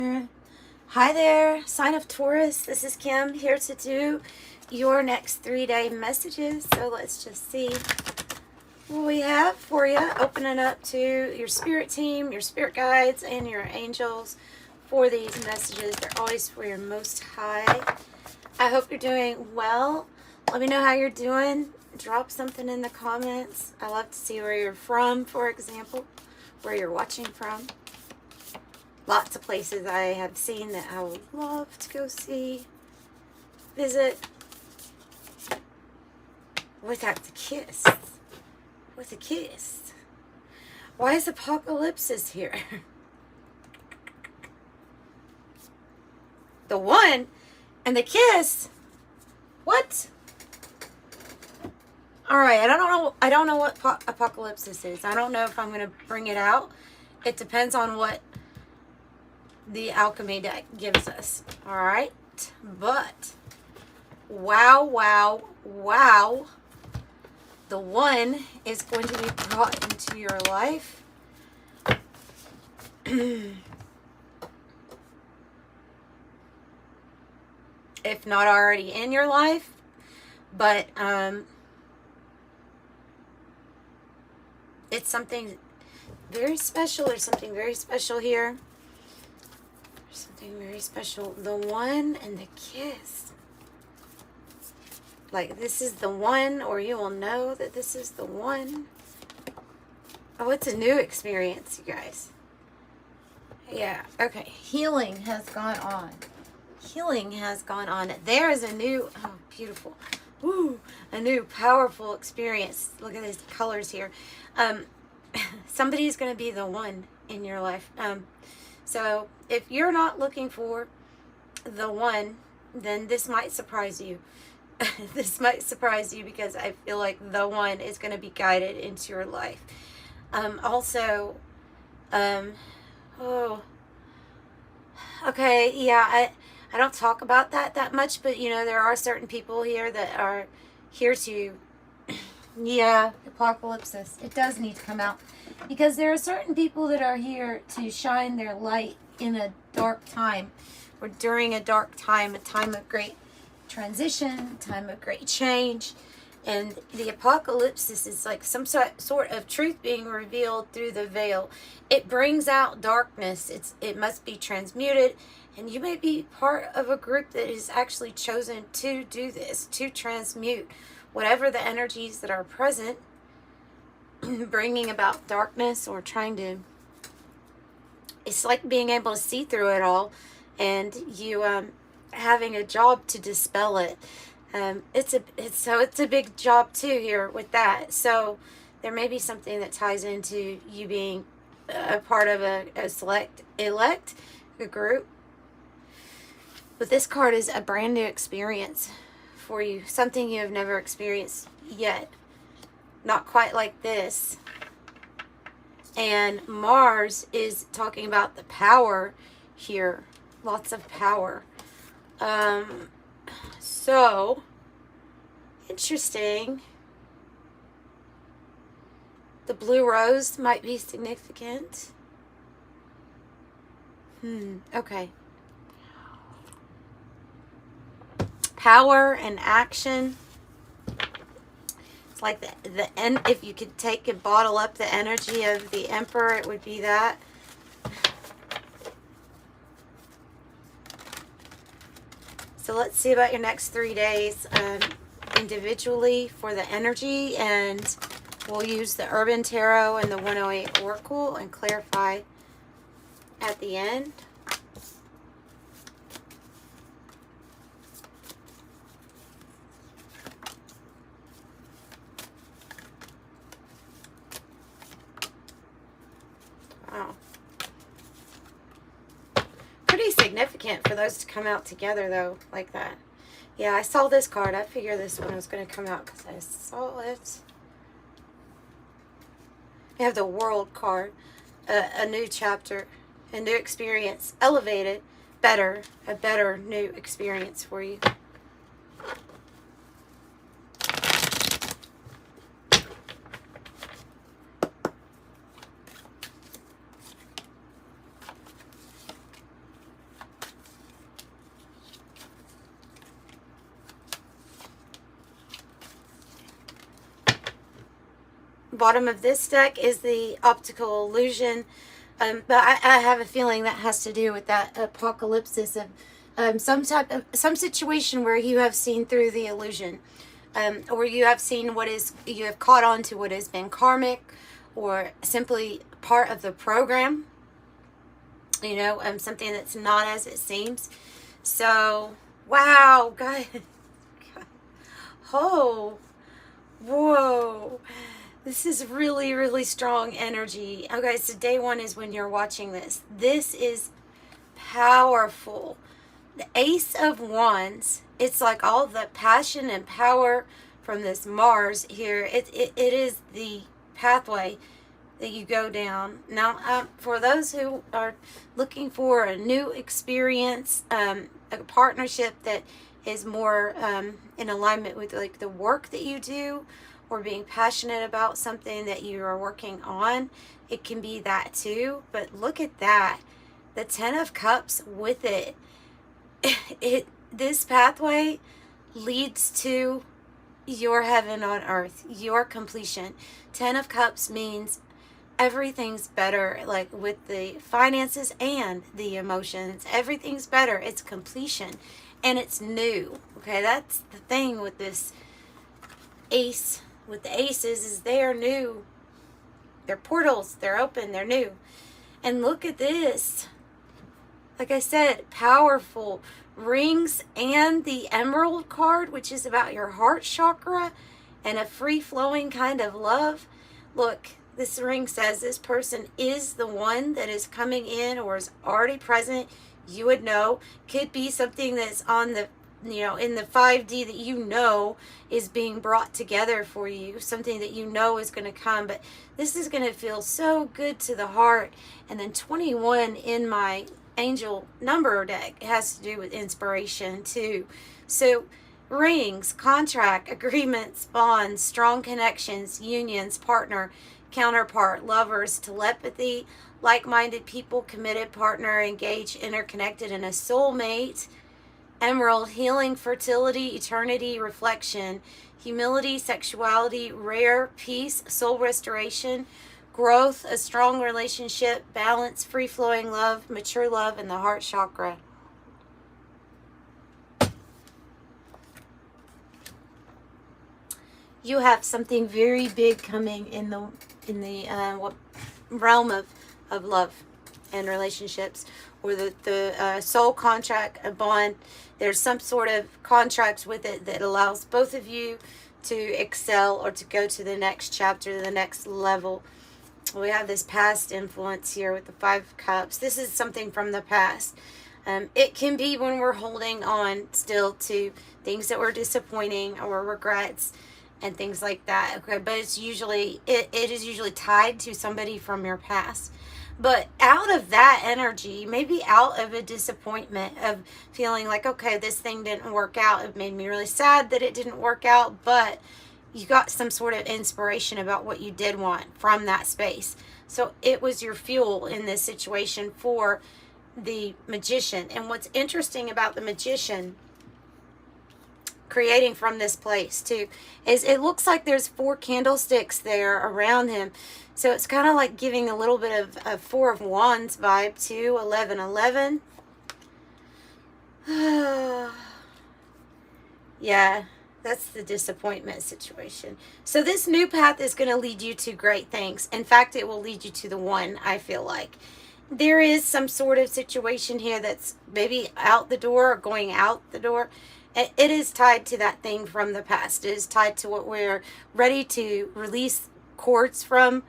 Hi there, sign of Taurus. This is Kim here to do your next 3-day messages. So let's just see what we have for you. Opening up to your spirit team, your spirit guides, and your angels for these messages. They're always for your most high. I hope you're doing well. Let me know how you're doing. Drop something in the comments. I love to see where you're from, for example, where you're watching from. Lots of places I have seen that I would love to go see, visit. Without the kiss. With a kiss. Why is Apocalypsis here? The one and the kiss. What? All right, I don't know what Apocalypsis is. I don't know if I'm going to bring it out. It depends on what the alchemy deck gives us. All right, but wow, wow, wow. The one is going to be brought into your life. If not already in your life, but it's something very special. There's something very special here. There's something very special. The one and the kiss. Like, this is the one, or you will know that this is the one. Oh, it's a new experience, you guys. Yeah, okay. Healing has gone on. Healing has gone on. There is a new, oh, beautiful. Woo, a new powerful experience. Look at these colors here. Somebody's going to be the one in your life. So if you're not looking for the one, then this might surprise you. This might surprise you because I feel like the one is going to be guided into your life. Oh, okay, yeah, I don't talk about that much, but you know, there are certain people here that are here to, yeah, Apocalypsis. It does need to come out because there are certain people that are here to shine their light in a dark time, or during a dark time, a time of great transition, time of great change. And the Apocalypsis is like some sort of truth being revealed through the veil. It brings out darkness. It must be transmuted, and you may be part of a group that is actually chosen to do this, to transmute whatever the energies that are present, bringing about darkness, or trying to, it's like being able to see through it all, and you having a job to dispel it. It's a big job too here with that. So there may be something that ties into you being a part of a group. But this card is a brand new experience for you, something you have never experienced yet. Not quite like this. And Mars is talking about the power here. Lots of power. So interesting. The blue rose might be significant. Okay. Power and action. It's like the end. If you could take and bottle up the energy of the Emperor, it would be that. So let's see about your next 3 days individually for the energy, and we'll use the Urban Tarot and the 108 Oracle and clarify at the end. Wow. Pretty significant for those to come out together though, like that. Yeah, I saw this card. I figured this one was going to come out because I saw it. You have the World card, a new chapter, a new experience, elevated, better, a better new experience for you. bottom of this deck is the optical illusion. But I have a feeling that has to do with that apocalypsis of some situation where you have seen through the illusion, or you have seen you have caught on to what has been karmic, or simply part of the program. Something that's not as it seems. So, wow, guys. Oh, whoa. This is really, really strong energy. Okay, so day 1 is when you're watching this. This is powerful. The Ace of Wands, it's like all the passion and power from this Mars here. It is the pathway that you go down. Now, for those who are looking for a new experience, a partnership that is more in alignment with like the work that you do, or being passionate about something that you are working on, it can be that too. But look at that, the 10 of Cups with it. This pathway leads to your heaven on earth, your completion. 10 of Cups means everything's better, like with the finances and the emotions. Everything's better. It's completion and it's new. Okay, that's the thing with this ace. With the aces is they are new. They're portals. They're open. They're new. And look at this. Like I said, powerful rings and the emerald card, which is about your heart chakra and a free-flowing kind of love. Look, this ring says this person is the one that is coming in or is already present. You would know. Could be something that's on the, in the 5D that is being brought together for you. Something that is going to come. But this is going to feel so good to the heart. And then 21 in my angel number deck, it has to do with inspiration too. So rings, contract, agreements, bonds, strong connections, unions, partner, counterpart, lovers, telepathy, like-minded people, committed partner, engaged, interconnected, and a soulmate. Emerald, healing, fertility, eternity, reflection, humility, sexuality, rare, peace, soul restoration, growth, a strong relationship, balance, free-flowing love, mature love, and the heart chakra. You have something very big coming in the realm of love and relationships, or the soul contract, a bond. There's some sort of contracts with it that allows both of you to excel or to go to the next chapter, the next level. We have this past influence here with the 5 of Cups. This is something from the past. It can be when we're holding on still to things that were disappointing or regrets and things like that. Okay, but it's usually it is usually tied to somebody from your past. But out of that energy, maybe out of a disappointment of feeling like, okay, this thing didn't work out. It made me really sad that it didn't work out, but you got some sort of inspiration about what you did want from that space. So it was your fuel in this situation for the Magician. And what's interesting about the Magician creating from this place too is it looks like there's 4 candlesticks there around him. So it's kind of like giving a little bit of a 4 of Wands vibe too. 11. Yeah, that's the disappointment situation. So this new path is going to lead you to great things. In fact, it will lead you to the one, I feel like. There is some sort of situation here that's maybe out the door or going out the door. It is tied to that thing from the past. It is tied to what we're ready to release cords from,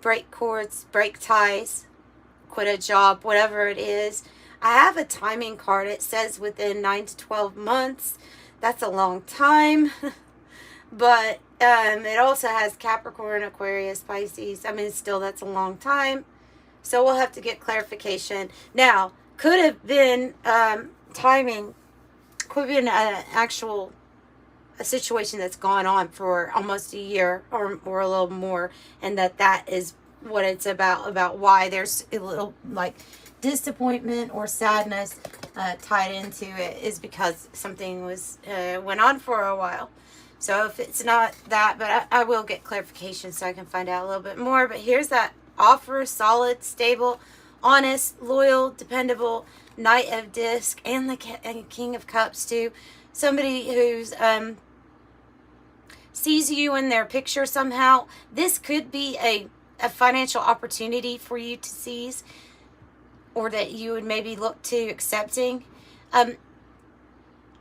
break cords, break ties, quit a job, whatever it is. I have a timing card. It says within 9 to 12 months. That's a long time. But it also has Capricorn, Aquarius, Pisces. I mean, still, that's a long time. So we'll have to get clarification. Now, could have been timing. Could have been a situation that's gone on for almost a year or a little more, and that is what it's about why there's a little like disappointment or sadness tied into it, is because something was went on for a while. So if it's not that, but I will get clarification so I can find out a little bit more. But here's that offer: solid, stable, honest, loyal, dependable, Knight of Disc, and the King of Cups too. Somebody who's sees you in their picture somehow. This could be a financial opportunity for you to seize, or that you would maybe look to accepting.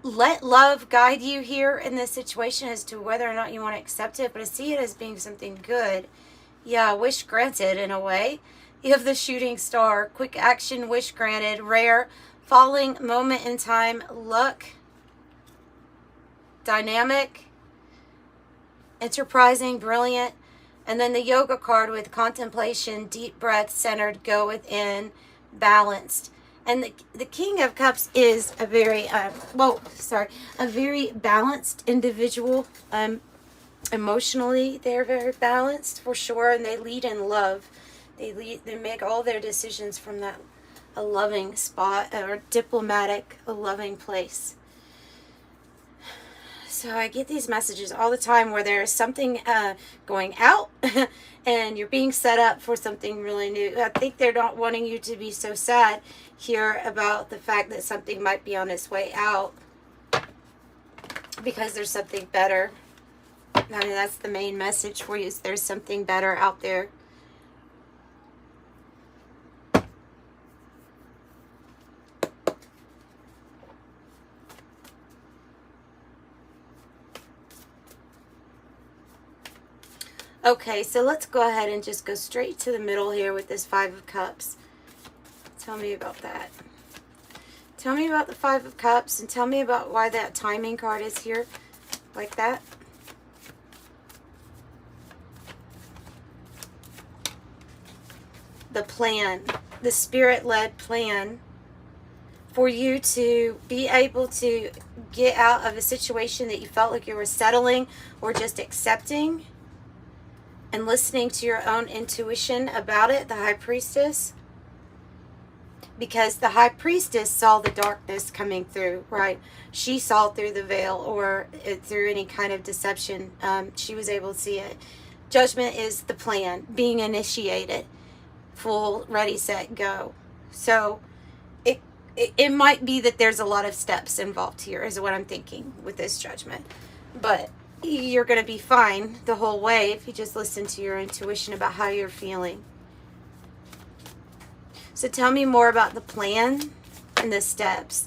Let love guide you here in this situation as to whether or not you want to accept it, but I see it as being something good. Yeah, wish granted in a way. You have the shooting star, quick action, wish granted, rare, falling moment in time, luck, dynamic, enterprising, brilliant. And then the yoga card with contemplation, deep breath, centered, go within, balanced. And the King of Cups is a very, a very balanced individual. Emotionally, they're very balanced for sure, and they lead in love. They make all their decisions from a loving spot, or diplomatic, a loving place. So I get these messages all the time where there's something going out and you're being set up for something really new. I think they're not wanting you to be so sad here about the fact that something might be on its way out, because there's something better. I mean, that's the main message for you, is there's something better out there. Okay, so let's go ahead and just go straight to the middle here with this Five of Cups. Tell me about that. Tell me about the Five of Cups, and tell me about why that timing card is here like that. The plan, the spirit-led plan for you to be able to get out of a situation that you felt like you were settling or just accepting, and listening to your own intuition about it, the High Priestess. Because the High Priestess saw the darkness coming through, right? She saw through the veil, or through any kind of deception. She was able to see it. Judgment is the plan, being initiated. Full, ready, set, go. So it might be that there's a lot of steps involved here, is what I'm thinking with this Judgment. But you're going to be fine the whole way if you just listen to your intuition about how you're feeling. So tell me more about the plan and the steps.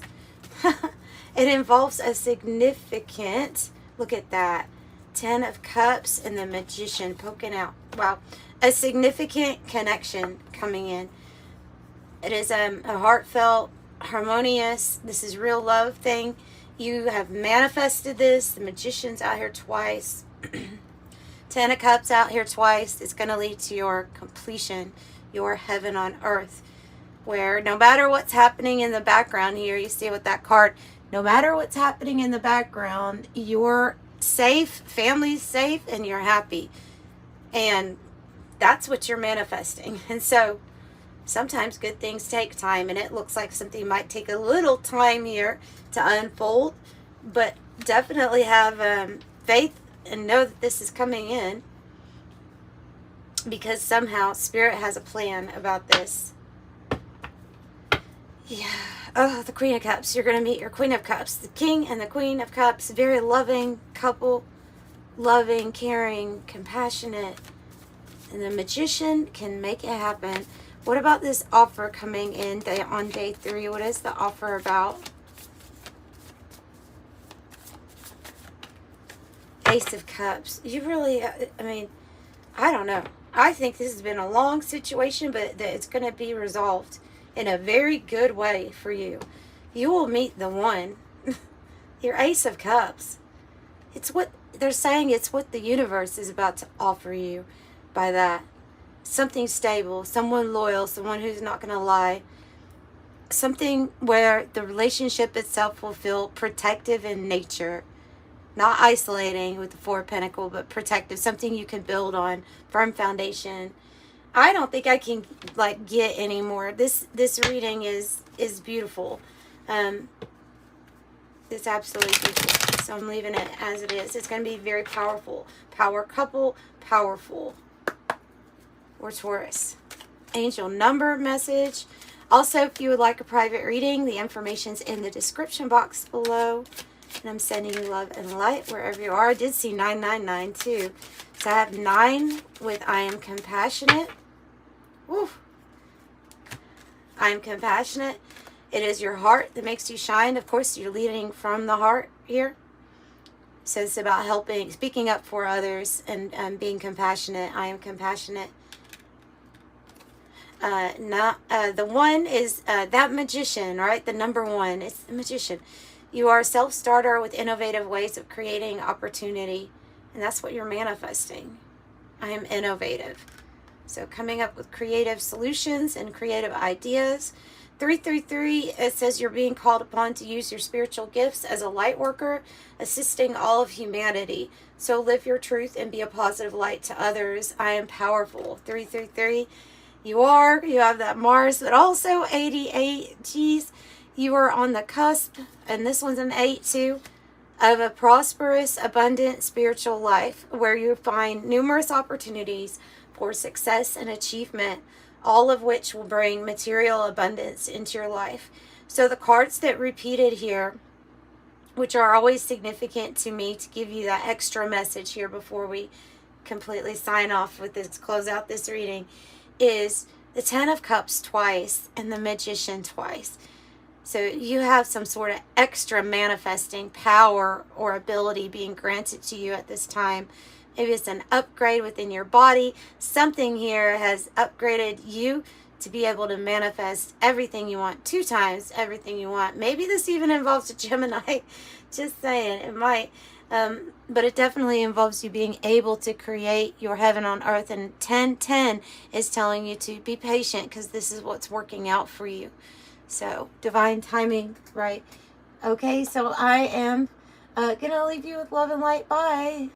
It involves a significant, look at that, 10 of Cups and the Magician poking out. Wow. A significant connection coming in. It is a heartfelt, harmonious, this is real love thing. You have manifested this. The Magician's out here twice. 10 of Cups out here twice. It's going to lead to your completion, your heaven on earth, where no matter what's happening in the background here, you see with that card, no matter what's happening in the background, you're safe, family's safe, and you're happy. And that's what you're manifesting. And so sometimes good things take time, and it looks like something might take a little time here to unfold, but definitely have faith and know that this is coming in, because somehow Spirit has a plan about this. Yeah. Oh, the Queen of Cups. You're going to meet your Queen of Cups. The King and the Queen of Cups. Very loving couple. Loving, caring, compassionate. And the Magician can make it happen. What about this offer coming in on day 3? What is the offer about? Ace of Cups. You really, I mean, I don't know. I think this has been a long situation, but that it's going to be resolved in a very good way for you. You will meet the one. Your Ace of Cups. It's what they're saying, it's what the universe is about to offer you by that. Something stable, someone loyal, someone who's not going to lie. Something where the relationship itself will feel protective in nature. Not isolating with the Four of Pentacles, but protective. Something you can build on. Firm foundation. I don't think I can get any more. This reading is beautiful. It's absolutely beautiful. So I'm leaving it as it is. It's going to be very powerful. Power couple, powerful. Or Taurus. Angel number message. Also, if you would like a private reading, the information's in the description box below. And I'm sending you love and light wherever you are. I did see 999 too. So I have 9 with I am compassionate. Woo. I am compassionate. It is your heart that makes you shine. Of course, you're leading from the heart here. So it's about helping, speaking up for others and being compassionate. I am compassionate. The one is that magician, right? The number one. It's the magician. You are a self-starter with innovative ways of creating opportunity. And that's what you're manifesting. I am innovative. So coming up with creative solutions and creative ideas. 333, it says you're being called upon to use your spiritual gifts as a light worker, assisting all of humanity. So live your truth and be a positive light to others. I am powerful. 333, you have that Mars, but also 88. Geez, you are on the cusp, and this one's an 8 too, of a prosperous, abundant spiritual life where you find numerous opportunities for success and achievement, all of which will bring material abundance into your life. So the cards that repeated here, which are always significant to me to give you that extra message here before we completely sign off with this, close out this reading, is the 10 of Cups twice and the Magician twice. So you have some sort of extra manifesting power or ability being granted to you at this time. Maybe it's an upgrade within your body. Something here has upgraded you to be able to manifest everything you want, 2 times everything you want. Maybe this even involves a Gemini. Just saying, it might. But it definitely involves you being able to create your heaven on earth. And 1010 is telling you to be patient because this is what's working out for you. So, divine timing, right? Okay, so I am going to leave you with love and light. Bye.